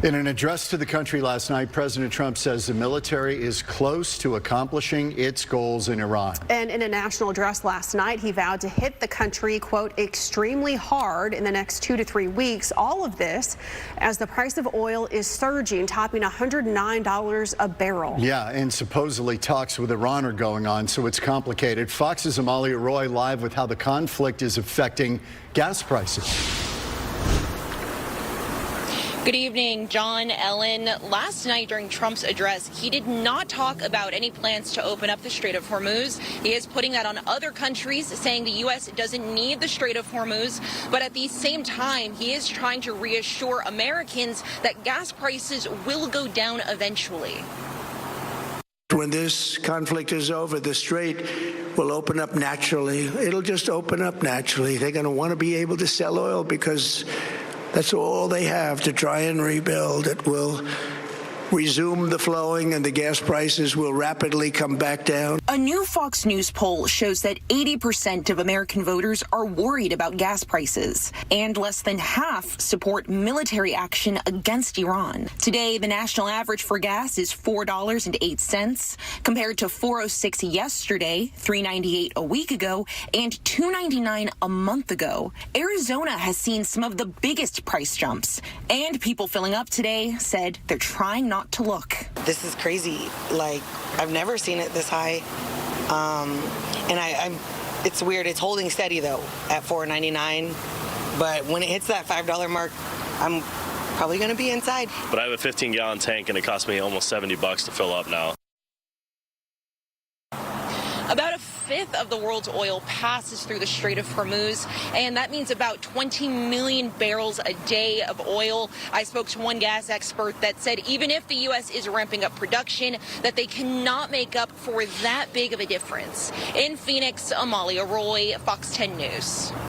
In an address to the country last night, President Trump says the military is close to accomplishing its goals in Iran. And in a national address last night, he vowed to hit the country, quote, extremely hard in the next 2 to 3 weeks. All of this as the price of oil is surging, topping $109 a barrel. Yeah, and supposedly talks with Iran are going on, so it's complicated. Fox's Amalia Roy live with how the conflict is affecting gas prices. Good evening, John, Ellen. Last night during Trump's address, he did not talk about any plans to open up the Strait of Hormuz. He is putting that on other countries, saying the U.S. doesn't need the Strait of Hormuz. But at the same time, he is trying to reassure Americans that gas prices will go down eventually. When this conflict is over, the strait will open up naturally. It'll just open up naturally. They're going to want to be able to sell oil because that's all they have to try and rebuild. It will resume the flowing and the gas prices will rapidly come back down. A new Fox News poll shows that 80% of American voters are worried about gas prices, and less than half support military action against Iran. Today, the national average for gas is $4.08, compared to $4.06 yesterday, $3.98 a week ago, and $2.99 a month ago. Arizona has seen some of the biggest price jumps, and people filling up today said they're trying not to look. This is crazy. Like, I've never seen it this high. And it's weird. It's holding steady though at $4.99. But when it hits that $5 mark, I'm probably going to be inside. But I have a 15-gallon tank and it cost me almost $70 to fill up now. About a fifth of the world's oil passes through the Strait of Hormuz, and that means about 20 million barrels a day of oil. I spoke to one gas expert that said even if the U.S. is ramping up production, that they cannot make up for that big of a difference. In Phoenix, Amalia Roy, Fox 10 News.